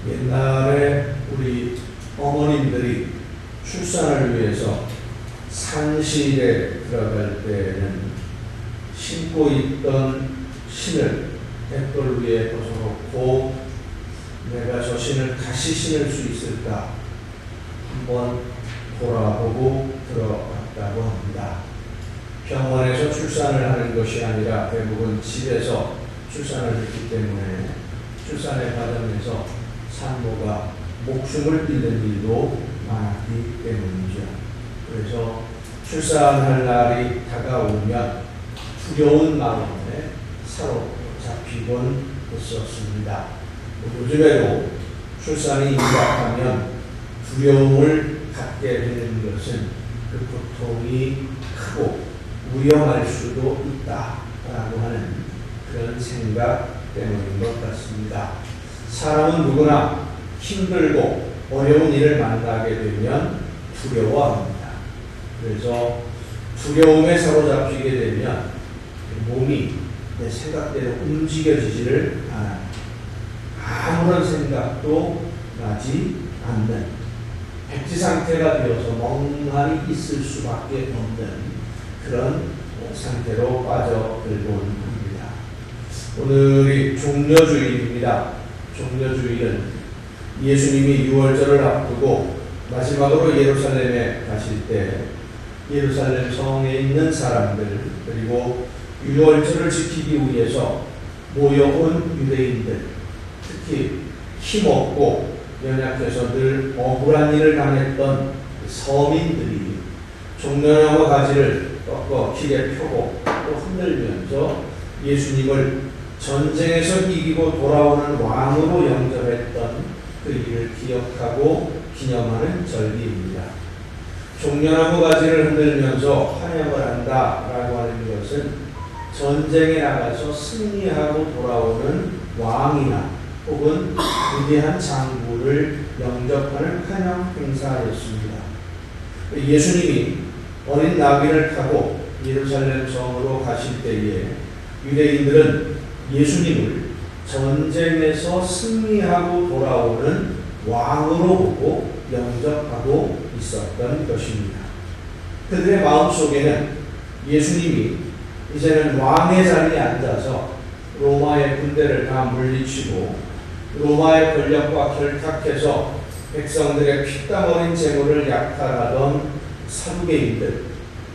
옛날에 우리 어머님들이 출산을 위해서 산실에 들어갈 때는 신고 있던 신을 벽돌 위에 벗어놓고 내가 저 신을 다시 신을 수 있을까 한번 돌아보고 들어갔다고 합니다. 병원에서 출산을 하는 것이 아니라 대부분 집에서 출산을 했기 때문에 출산의 과정에서 산모가 목숨을 잃는 일도 많았기 때문이죠. 그래서 출산할 날이 다가오면 두려운 마음에 사로잡히곤 했었습니다. 요즘에도 출산이 임박하면 두려움을 갖게 되는 것은 그 고통이 크고 위험할 수도 있다라고 하는 그런 생각 때문인 것 같습니다. 사람은 누구나 힘들고 어려운 일을 만나게 되면 두려워합니다. 그래서 두려움에 사로잡히게 되면 몸이 내 생각대로 움직여지지를 않아요. 아무런 생각도 나지 않는 백지 상태가 되어서 멍하니 있을 수밖에 없는 그런 상태로 빠져들곤 합니다. 오늘이 종려주일입니다. 종려주일은 예수님이 유월절을 앞두고 마지막으로 예루살렘에 가실 때 예루살렘 성에 있는 사람들 그리고 유월절을 지키기 위해서 모여온 유대인들 특히 힘없고 연약해서 늘 억울한 일을 당했던 서민들이 종려나무 가지를 꺾어 길에 펴고 또 흔들면서 예수님을 전쟁에서 이기고 돌아오는 왕으로 영접했던 그 일을 기억하고 기념하는 절기입니다. 종려나무 가지를 흔들면서 환영을 한다라고 하는 것은 전쟁에 나가서 승리하고 돌아오는 왕이나 혹은 위대한 장군을 영접하는 환영 행사였습니다. 예수님이 어린 나귀를 타고 예루살렘 성으로 가실 때에 유대인들은 예수님을 전쟁에서 승리하고 돌아오는 왕으로 보고 영접하고 있었던 것입니다. 그들의 마음속에는 예수님이 이제는 왕의 자리에 앉아서 로마의 군대를 다 물리치고 로마의 권력과 결탁해서 백성들의 피땀 어린 재물을 약탈하던 사두개인들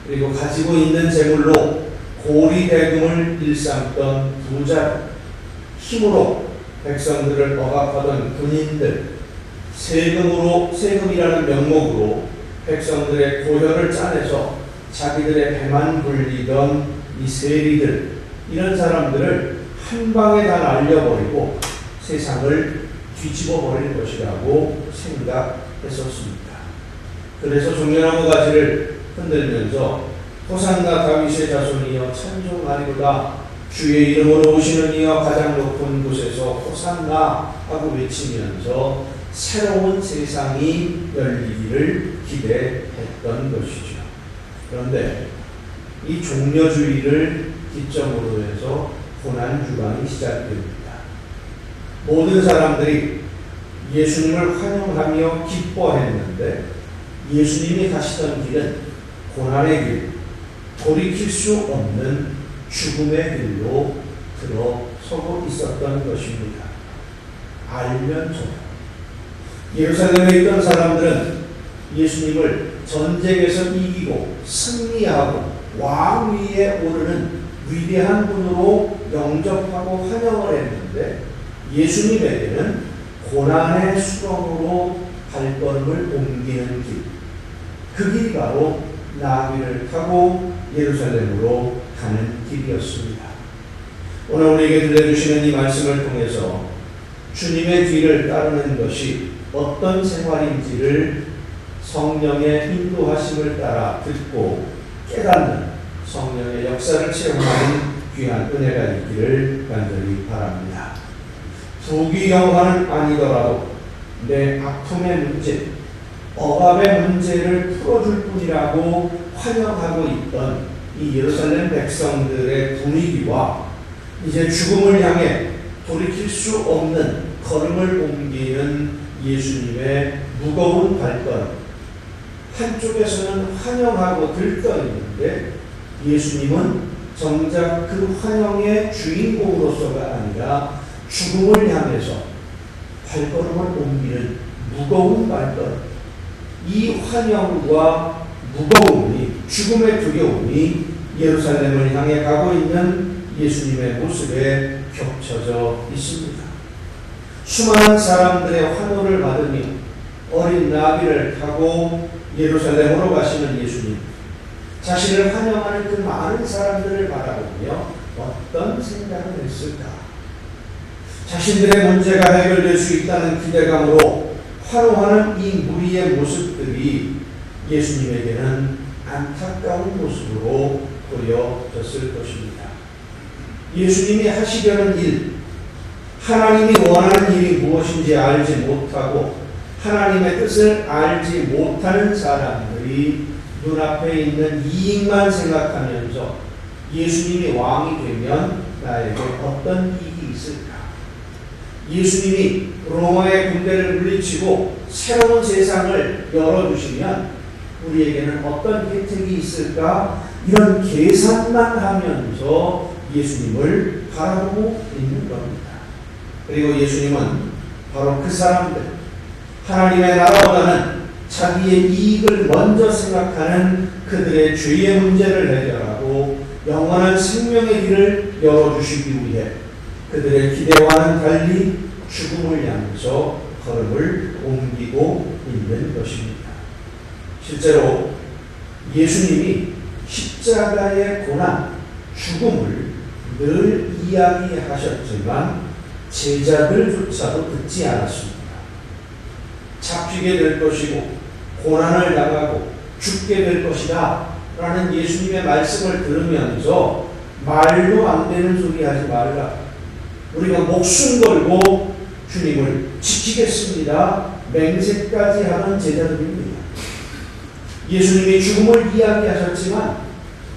그리고 가지고 있는 재물로 고리대금을 일삼던 부자 힘으로 백성들을 억압하던 군인들 세금이라는 명목으로 백성들의 고혈을 짜내서 자기들의 배만 불리던 이 세리들 이런 사람들을 한 방에 다 날려버리고 세상을 뒤집어 버릴 것이라고 생각했었습니다. 그래서 종려나무 가지를 흔들면서 호산나 다윗의 자손이여 찬송하리로다 주의 이름으로 오시는 이여 가장 높은 곳에서 호산나 하고 외치면서 새로운 세상이 열리기를 기대했던 것이죠. 그런데 이 종려주의를 기점으로 해서 고난주간이 시작됩니다. 모든 사람들이 예수님을 환영하며 기뻐했는데 예수님이 가시던 길은 고난의 길, 돌이킬 수 없는 죽음의 길로 들어서고 있었던 것입니다. 알면서도 예루살렘에 있던 사람들은 예수님을 전쟁에서 이기고 승리하고 왕 위에 오르는 위대한 분으로 영접하고 환영을 했는데 예수님에게는 고난의 수렁으로 발걸음을 옮기는 길, 그 길이 바로 나귀를 타고 예루살렘으로 가는 길이었습니다. 오늘 우리에게 들려주시는 이 말씀을 통해서 주님의 뒤를 따르는 것이 어떤 생활인지를 성령의 인도하심을 따라 듣고 깨닫는 성령의 역사를 체험하는 귀한 은혜가 있기를 간절히 바랍니다. 부귀영화는 아니더라도 내 아픔의 문제, 억압의 문제를 풀어줄 뿐이라고 환영하고 있던 이 예루살렘 백성들의 분위기와 이제 죽음을 향해 돌이킬 수 없는 걸음을 옮기는 예수님의 무거운 발걸음. 한쪽에서는 환영하고 들떠있는데 예수님은 정작 그 환영의 주인공으로서가 아니라 죽음을 향해서 발걸음을 옮기는 무거운 발걸음. 이 환영과 무거움이, 죽음의 두려움이 예루살렘을 향해 가고 있는 예수님의 모습에 겹쳐져 있습니다. 수많은 사람들의 환호를 받으며 어린 나귀를 타고 예루살렘으로 가시는 예수님. 자신을 환영하는 그 많은 사람들을 바라보며 어떤 생각을 했을까? 자신들의 문제가 해결될 수 있다는 기대감으로 환호하는 이 무리의 모습들이 예수님에게는 안타까운 모습으로 보여졌을 것입니다. 예수님이 하시려는 일, 하나님이 원하는 일이 무엇인지 알지 못하고 하나님의 뜻을 알지 못하는 사람들이 눈앞에 있는 이익만 생각하면서 예수님이 왕이 되면 나에게 어떤 이익이 있을까? 예수님이 로마의 군대를 물리치고 새로운 세상을 열어주시면 우리에게는 어떤 혜택이 있을까? 이런 계산만 하면서 예수님을 바라보고 있는 겁니다. 그리고 예수님은 바로 그 사람들, 하나님의 나라보다는 자기의 이익을 먼저 생각하는 그들의 죄의 문제를 해결하고 영원한 생명의 길을 열어주시기 위해 그들의 기대와는 달리 죽음을 향해서 걸음을 옮기고 있는 것입니다. 실제로 예수님이 십자가의 고난, 죽음을 늘 이야기하셨지만 제자들조차도 듣지 않았습니다. 잡히게 될 것이고 고난을 당하고 죽게 될 것이다 라는 예수님의 말씀을 들으면서 말도 안 되는 소리 하지 말라. 우리가 목숨 걸고 주님을 지키겠습니다. 맹세까지 하는 제자들입니다. 예수님이 죽음을 이야기하셨지만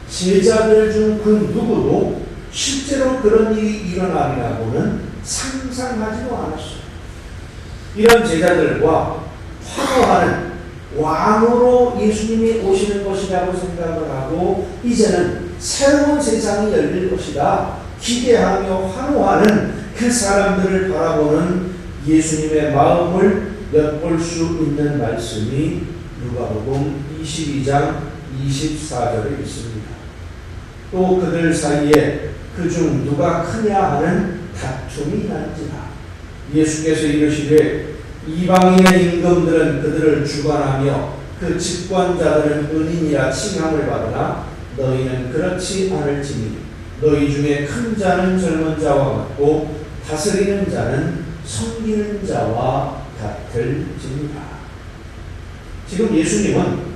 제자들 중 그 누구도 실제로 그런 일이 일어나리라고는 상상하지도 않았어요. 이런 제자들과 환호하는 왕으로 예수님이 오시는 것이라고 생각을 하고 이제는 새로운 세상이 열릴 것이다 기대하며 환호하는 그 사람들을 바라보는 예수님의 마음을 엿볼 수 있는 말씀이 누가복음 22장 24절에 있습니다. 또 그들 사이에 그중 누가 크냐 하는 다툼이 난지라. 예수께서 이르시되 이방인의 임금들은 그들을 주관하며 그 집권자들은 은인이라 칭함을 받으나 너희는 그렇지 않을지니 너희 중에 큰 자는 젊은 자와 같고 다스리는 자는 섬기는 자와 같을지니라. 지금 예수님은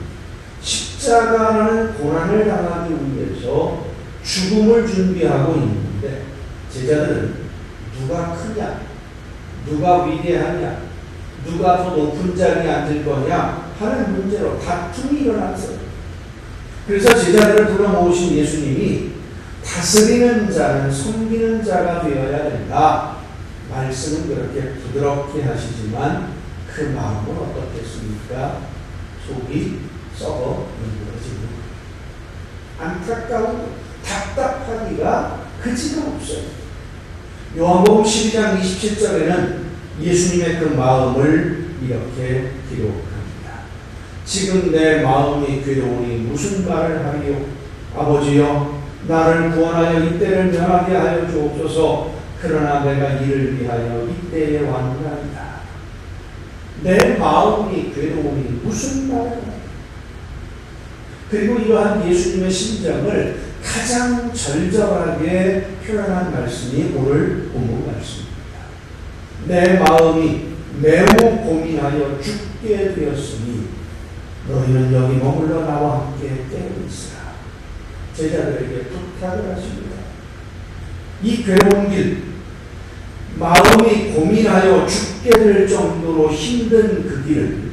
십자가라는 고난을 당하기 위해서 죽음을 준비하고 있는데 제자들은 누가 크냐, 누가 위대하냐, 누가 더 높은 자리에 앉을 거냐 하는 문제로 다툼이 일어났어요. 그래서 제자들을 불러 모으신 예수님이 다스리는 자는 섬기는 자가 되어야 된다. 말씀은 그렇게 부드럽게 하시지만 그 마음은 어떻겠습니까? 속이 썩어 눈부러지는 안타까운 답답하기가 그지가 없어요. 요한복음 12장 27절에는 예수님의 그 마음을 이렇게 기록합니다. 지금 내 마음이 괴로우니 무슨 말을 하리요? 아버지여 나를 구원하여 이때를 면하게 하여 주옵소서. 그러나 내가 이를 위하여 이때에 왔나이다. 내 마음이 괴로우니 무슨 말을 하리요? 그리고 이러한 예수님의 심정을 가장 절절하게 표현한 말씀이 오늘 본문 말씀입니다. 내 마음이 매우 고민하여 죽게 되었으니 너희는 여기 머물러 나와 함께 깨어 있으라. 제자들에게 부탁을 하십니다. 이 괴로운 길, 마음이 고민하여 죽게 될 정도로 힘든 그 길을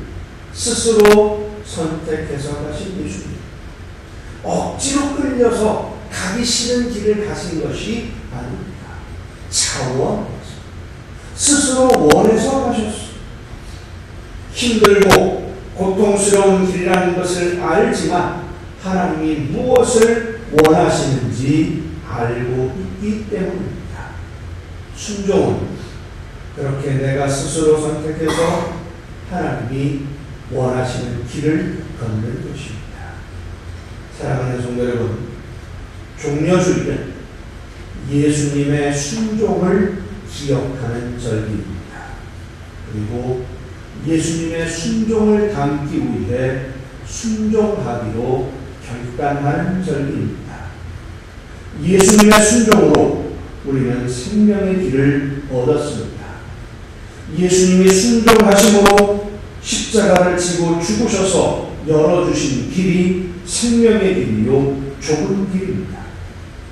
스스로 선택해서 가신 예수님. 억지로 끌려서 가기 싫은 길을 가신 것이 아닙니다. 차원에서 스스로 원해서 가셨어. 힘들고 고통스러운 길이라는 것을 알지만 하나님이 무엇을 원하시는지 알고 있기 때문입니다. 순종은 그렇게 내가 스스로 선택해서 하나님이 원하시는 길을 걷는 것입니다. 사랑하는 성도 여러분, 종려주일은 예수님의 순종을 기억하는 절기입니다. 그리고 예수님의 순종을 담기 위해 순종하기로 결단하는 절기입니다. 예수님의 순종으로 우리는 생명의 길을 얻었습니다. 예수님이 순종하심으로 십자가를 지고 죽으셔서 열어주신 길이 생명의 길이요 좁은 길입니다.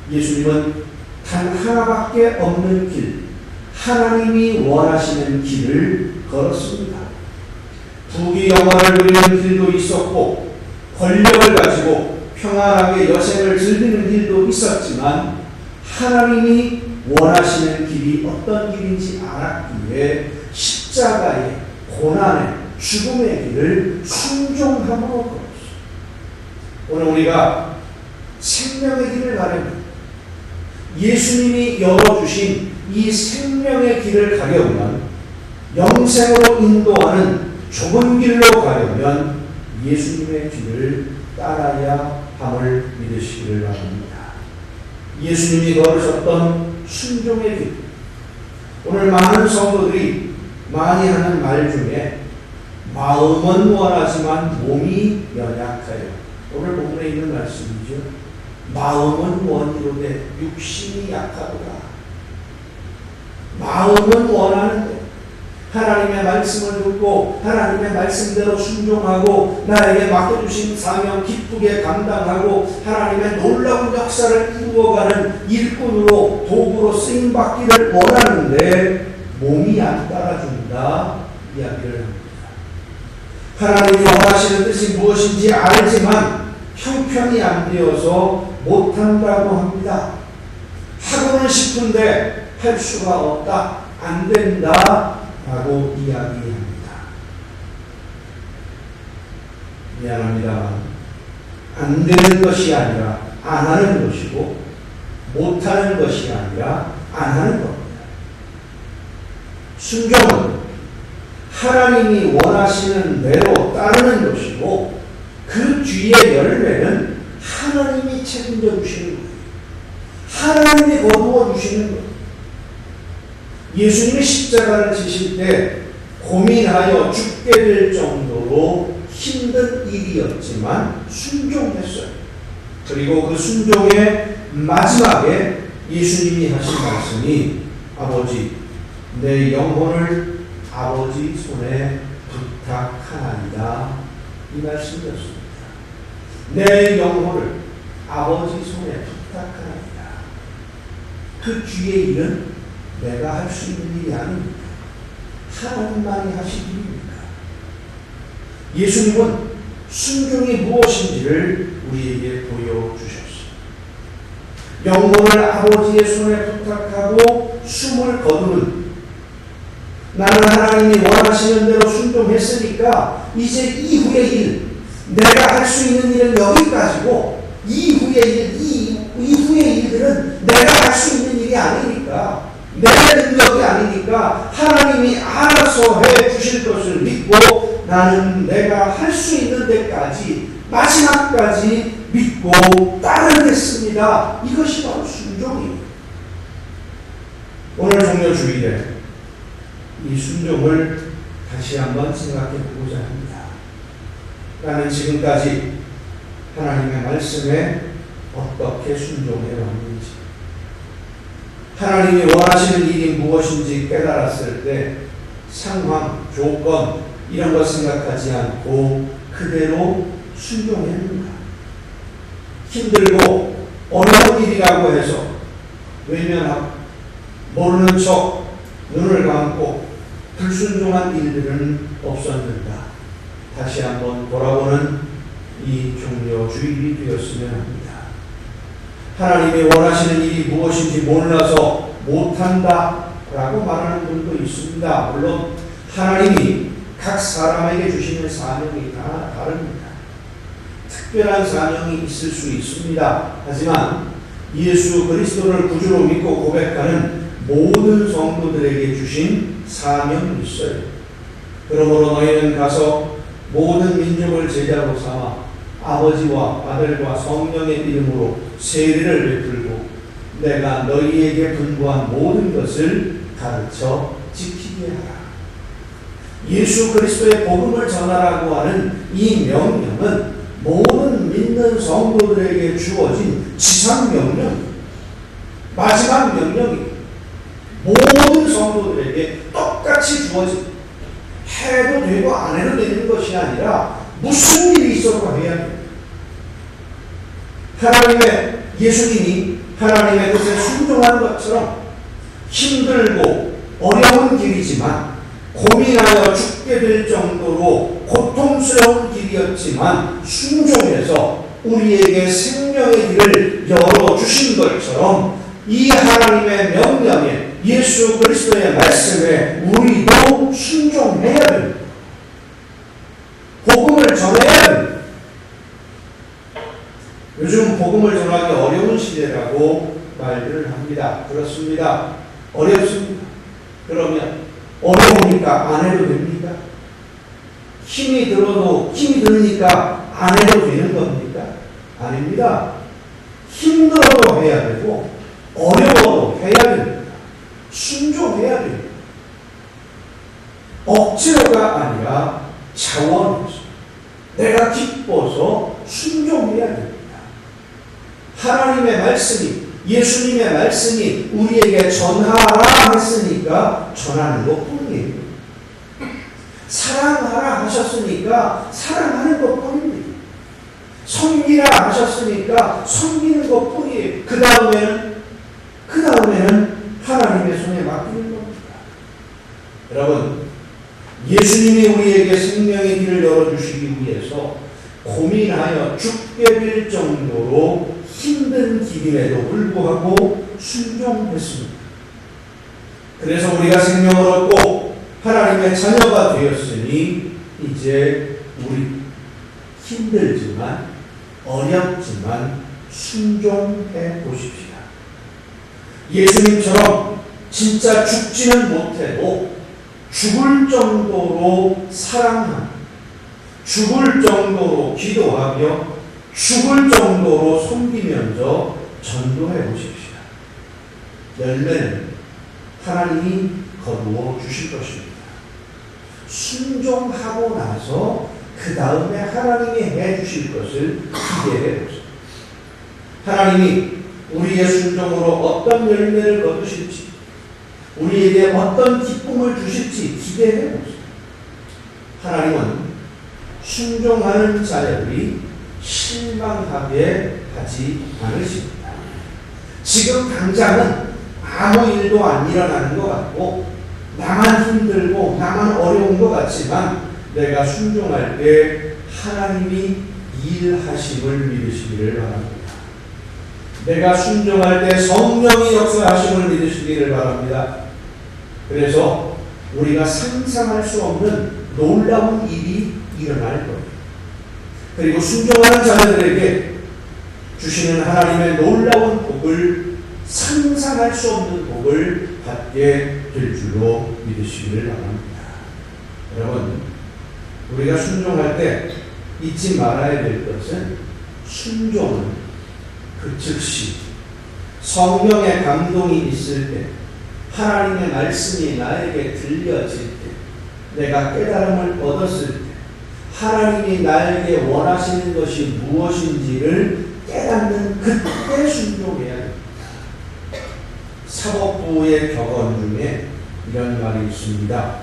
예수님은 단 하나밖에 없는 길, 하나님이 원하시는 길을 걸었습니다. 부귀영화를 누리는 길도 있었고 권력을 가지고 평안하게 여생을 즐기는 길도 있었지만 하나님이 원하시는 길이 어떤 길인지 알았기에 십자가의 고난의 죽음의 길을 순종함으로 걸었어요. 오늘 우리가 생명의 길을 가려면 예수님이 열어주신 이 생명의 길을 가려면 영생으로 인도하는 좁은 길로 가려면 예수님의 길을 따라야 함을 믿으시기를 바랍니다. 예수님이 걸으셨던 순종의 길. 오늘 많은 성도들이 많이 하는 말 중에 마음은 원하지만 몸이 연약하여. 오늘 본문에 있는 말씀이죠. 마음은 원이로되 육신이 약하도다. 마음은 원하는데 하나님의 말씀을 듣고 하나님의 말씀대로 순종하고 나에게 맡겨주신 사명 기쁘게 감당하고 하나님의 놀라운 역사를 이루어가는 일꾼으로 도구로 쓰임받기를 원하는데 몸이 안 따라준다 이야기를 합니다. 하나님이 원하시는 뜻이 무엇인지 알지만 형편이 안 되어서 못한다고 합니다. 하고는 싶은데 할 수가 없다, 안 된다 라고 이야기합니다. 미안합니다. 안 되는 것이 아니라 안 하는 것이고 못하는 것이 아니라 안 하는 겁니다. 순종은 하나님이 원하시는 대로 따르는 것이고 그 뒤의 열매는 하나님이 책임져 주시는 거예요. 하나님이 거두어 주시는 거예요. 예수님이 십자가를 지실 때 고민하여 죽게 될 정도로 힘든 일이었지만 순종했어요. 그리고 그 순종의 마지막에 예수님이 하신 말씀이 아버지 내 영혼을 아버지 손에 부탁하나이다 이 말씀이었습니다. 내 영혼을 아버지 손에 부탁하나이다. 그 뒤의 일은 내가 할 수 있는 일이 아닙니다. 하나님만이 하실 일입니다. 예수님은 순종이 무엇인지를 우리에게 보여주셨습니다. 영혼을 아버지의 손에 부탁하고 숨을 거두는 나는 하나님이 원하시는 대로 순종했으니까 이제 이후의 일, 내가 할 수 있는 일은 여기까지고 이후의 일들은 내가 할 수 있는 일이 아니니까 내 능력이 아니니까 하나님이 알아서 해 주실 것을 믿고 나는 내가 할 수 있는 데까지 마지막까지 믿고 따르겠습니다. 이것이 바로 순종입니다. 오늘 종려주일에 이 순종을 다시 한번 생각해 보고자 합니다. 나는 지금까지 하나님의 말씀에 어떻게 순종해 왔는지, 하나님이 원하시는 일이 무엇인지 깨달았을 때 상황, 조건 이런 것 생각하지 않고 그대로 순종했는가? 힘들고 어려운 일이라고 해서 외면하고 모르는 척 눈을 감고 불순종한 일들은 없었는가? 다시 한번 돌아보는 이 종려주일이 되었으면 합니다. 하나님이 원하시는 일이 무엇인지 몰라서 못한다 라고 말하는 분도 있습니다. 물론 하나님이 각 사람에게 주시는 사명이 다 다릅니다. 특별한 사명이 있을 수 있습니다. 하지만 예수 그리스도를 구주로 믿고 고백하는 모든 성도들에게 주신 사명이 있어요. 그러므로 너희는 가서 모든 민족을 제자로 삼아 아버지와 아들과 성령의 이름으로 세례를 베풀고 내가 너희에게 분부한 모든 것을 가르쳐 지키게 하라. 예수 그리스도의 복음을 전하라고 하는 이 명령은 모든 믿는 성도들에게 주어진 지상명령, 마지막 명령이 모든 성도들에게 똑같이 주어진, 해도 되고 안 해도 되는 것이 아니라 무슨 일이 있어도 해야 됩니다. 하나님의 예수님이 하나님의 뜻에 순종하는 것처럼 힘들고 어려운 길이지만 고민하여 죽게 될 정도로 고통스러운 길이었지만 순종해서 우리에게 생명의 길을 열어주신 것처럼 이 하나님의 명령에 예수 그리스도의 말씀에 우리도 순종해야 됩니다. 복음을 전해야 됩니다. 요즘 복음을 전하기 어려운 시대라고 말들을 합니다. 그렇습니다. 어렵습니다. 그러면 어려우니까 안 해도 됩니까? 힘이 드니까 안 해도 되는 겁니까? 아닙니다. 힘들어도 해야 되고 어려워도 해야 됩니다. 순종해야 됩니다. 억지로가 아니라 자원해서 내가 기뻐서 순종해야 됩니다. 하나님의 말씀이, 예수님의 말씀이 우리에게 전하라 했으니까 전하는 것뿐이에요. 사랑하라 하셨으니까 사랑하는 것뿐입니다. 섬기라 하셨으니까 섬기는 것뿐이에요. 그 다음에는 하나님의 손에 맡기는 겁니다. 여러분, 예수님이 우리에게 생명의 길을 열어주시기 위해서 고민하여 죽게 될 정도로 힘든 길임에도 불구하고 순종했습니다. 그래서 우리가 생명을 얻고 하나님의 자녀가 되었으니 이제 우리 힘들지만 어렵지만 순종해 보십시다. 예수님처럼 진짜 죽지는 못해도 죽을 정도로 사랑하며 죽을 정도로 기도하며 죽을 정도로 섬기면서 전도해 보십시다. 열매는 하나님이 거두어 주실 것입니다. 순종하고 나서 그 다음에 하나님이 해 주실 것을 기대해 보세요. 하나님이 우리의 순종으로 어떤 열매를 거두실지, 우리에게 어떤 기쁨을 주실지 기대해 보세요. 하나님은 순종하는 자들이 실망하게 하지 않으십니다. 지금 당장은 아무 일도 안 일어나는 것 같고 나만 힘들고 나만 어려운 것 같지만 내가 순종할 때 하나님이 일하심을 믿으시기를 바랍니다. 내가 순종할 때 성령이 역사하심을 믿으시기를 바랍니다. 그래서 우리가 상상할 수 없는 놀라운 일이 일어날 겁니다. 그리고 순종하는 자녀들에게 주시는 하나님의 놀라운 복을 상상할 수 없는 복을 받게 될 줄로 믿으시기를 바랍니다. 여러분, 우리가 순종할 때 잊지 말아야 될 것은 순종은 그 즉시 성령의 감동이 있을 때, 하나님의 말씀이 나에게 들려질 때, 내가 깨달음을 얻었을 때, 하나님이 나에게 원하시는 것이 무엇인지를 깨닫는 그때 순종해야 됩니다. 사법부의 격언 중에 이런 말이 있습니다.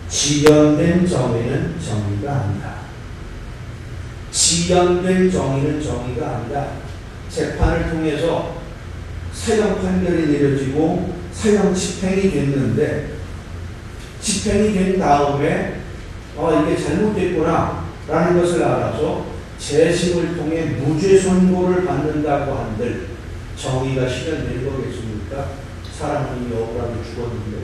지연된 정의는 정의가 아니다. 지연된 정의는 정의가 아니다. 재판을 통해서 사형 판결이 내려지고 사형 집행이 됐는데 집행이 된 다음에 이게 잘못됐구나 라는 것을 알아서 재심을 통해 무죄 선고를 받는다고 한들 정의가 실현된 거겠습니까? 사람은 이미 억울하게 죽었는데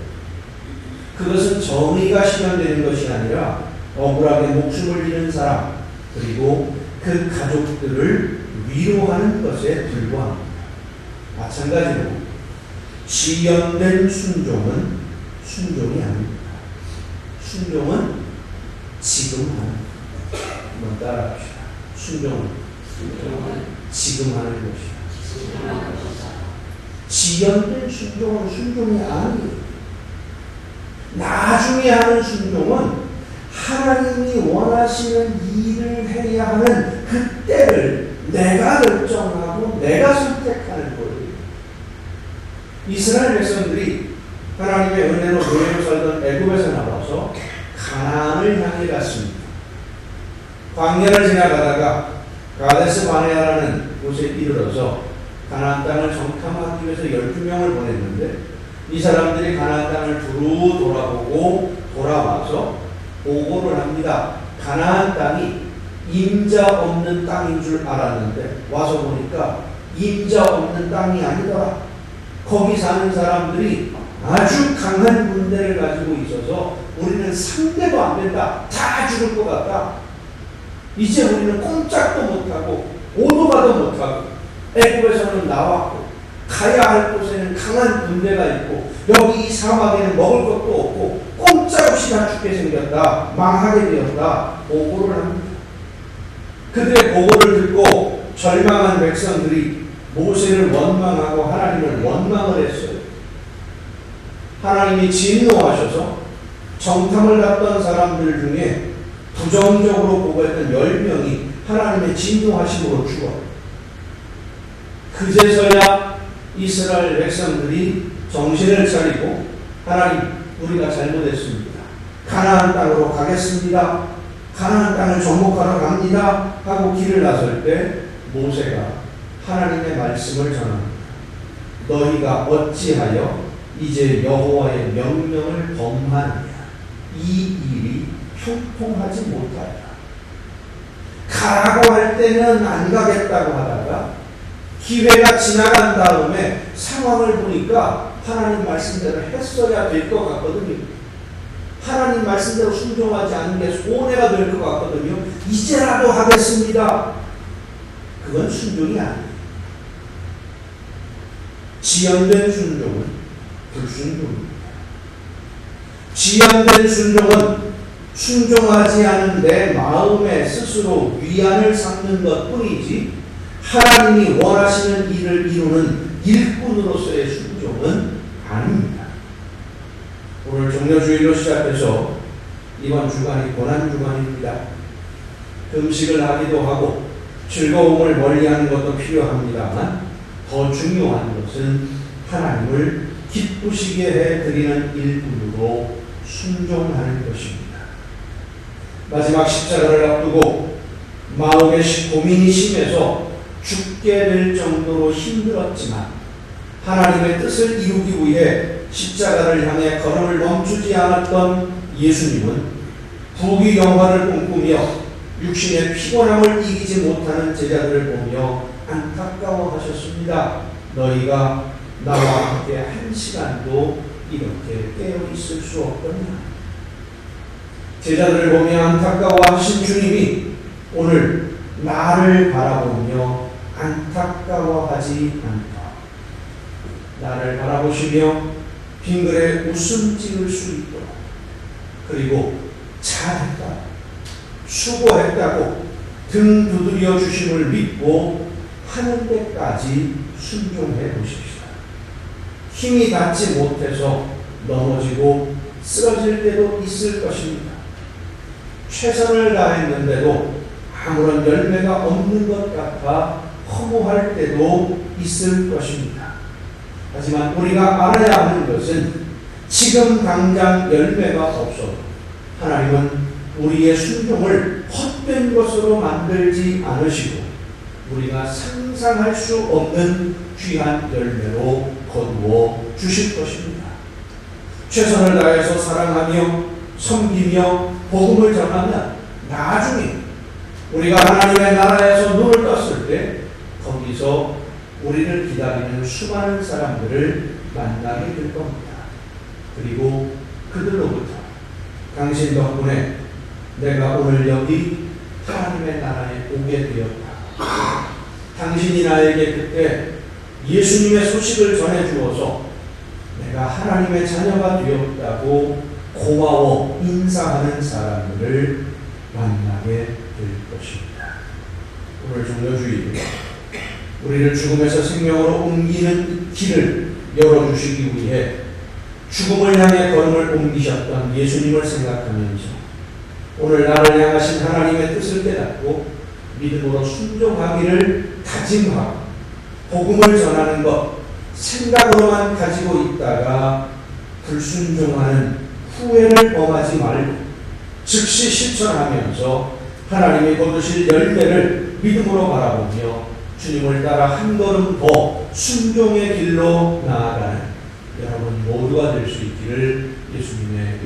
그것은 정의가 실현되는 것이 아니라 억울하게 목숨을 잃은 사람 그리고 그 가족들을 위로하는 것에 불과합니다. 마찬가지로 지연된 순종은 순종이 아닙니다. 순종은 지금 하는 것. 한번 따라합시다. 순종은 지금 하는 것이다. 지연된 순종은 순종이 아니에요. 나중에 하는 순종은 하나님이 원하시는 일을 해야 하는 그때를 내가 결정하고 내가 선택하는 거예요. 이스라엘 백성들이 하나님의 은혜로 노예로 살던 애굽에서 나와서 가나안을 향해 갔습니다. 광야를 지나가다가 가데스 바네아라는 곳에 이르러서 가나안 땅을 정탐하기 위해서 12명을 보냈는데 이 사람들이 가나안 땅을 두루 돌아보고 돌아와서 보고를 합니다. 가나안 땅이 임자 없는 땅인 줄 알았는데 와서 보니까 임자 없는 땅이 아니더라. 거기 사는 사람들이 아주 강한 군대를 가지고 있어서 우리는 상대도 안 된다. 다 죽을 것 같다. 이제 우리는 꼼짝도 못하고 오도가도 못하고 애굽에서는 나왔고 가야 할 곳에는 강한 군대가 있고 여기 이 사막에는 먹을 것도 없고 꼼짝없이 다 죽게 생겼다. 망하게 되었다. 보고를 합니다. 그들의 보고를 듣고 절망한 백성들이 모세를 원망하고 하나님을 원망을 했어요. 하나님이 진노하셔서 정탐을 갔던 사람들 중에 부정적으로 보고했던 10명이 하나님의 진노하심으로 죽어요. 그제서야 이스라엘 백성들이 정신을 차리고 하나님 우리가 잘못했습니다. 가나안 땅으로 가겠습니다. 가나안 땅을 정복하러 갑니다. 하고 길을 나설 때 모세가 하나님의 말씀을 전합니다. 너희가 어찌하여 이제 여호와의 명령을 범하느냐. 이 일이 형통하지 못하리라. 가라고 할 때는 안 가겠다고 하다가 기회가 지나간 다음에 상황을 보니까 하나님 말씀대로 했어야 될 것 같거든요. 하나님 말씀대로 순종하지 않는 게 손해가 될 것 같거든요. 이제라도 하겠습니다. 그건 순종이 아니에요. 지연된 순종은 불순종입니다. 지연된 순종은 순종하지 않은 내 마음에 스스로 위안을 삼는 것 뿐이지 하나님이 원하시는 일을 이루는 일꾼으로서의 순종은 아닙니다. 오늘 종려주일로 시작해서 이번 주간이 고난주간입니다. 금식을 하기도 하고 즐거움을 멀리하는 것도 필요합니다만 더 중요한 것은 하나님을 기쁘시게 해드리는 일꾼으로 순종하는 것입니다. 마지막 십자가를 앞두고 마음에 고민이 심해서 죽게 될 정도로 힘들었지만 하나님의 뜻을 이루기 위해 십자가를 향해 걸음을 멈추지 않았던 예수님은 부귀영화를 꿈꾸며 육신의 피곤함을 이기지 못하는 제자들을 보며 안타까워하셨습니다. 너희가 나와 함께 한 시간도 이렇게 깨어 있을 수 없거냐. 제자들을 보며 안타까워하신 주님이 오늘 나를 바라보며 안타까워하지 않다. 나를 바라보시며 빙그레 웃음 지을 수 있도록 그리고 잘했다, 수고했다고 등 두드려 주심을 믿고 하는 데까지 순종해 보십시다. 힘이 닿지 못해서 넘어지고 쓰러질 때도 있을 것입니다. 최선을 다했는데도 아무런 열매가 없는 것 같아 허무할 때도 있을 것입니다. 하지만 우리가 알아야 하는 것은 지금 당장 열매가 없어도 하나님은 우리의 순종을 헛된 것으로 만들지 않으시고 우리가 상상할 수 없는 귀한 열매로 거두어 주실 것입니다. 최선을 다해서 사랑하며 섬기며 복음을 전하면 나중에 우리가 하나님의 나라에서 눈을 떴을 때 거기서 우리를 기다리는 수많은 사람들을 만나게 될 겁니다. 그리고 그들로부터 당신 덕분에 내가 오늘 여기 하나님의 나라에 오게 되었다. 당신이 나에게 그때 예수님의 소식을 전해주어서 내가 하나님의 자녀가 되었다고 고마워 인사하는 사람들을 만나게 될 것입니다. 오늘 종료주일 우리를 죽음에서 생명으로 옮기는 길을 열어주시기 위해 죽음을 향해 걸음을 옮기셨던 예수님을 생각하면서 오늘 나를 향하신 하나님의 뜻을 깨닫고 믿음으로 순종하기를 다짐하고 복음을 전하는 것 생각으로만 가지고 있다가 불순종하는 후회를 범하지 말고 즉시 실천하면서 하나님이 거두실 열매를 믿음으로 바라보며 주님을 따라 한 걸음 더 순종의 길로 나아가는 여러분 모두가 될 수 있기를 예수님의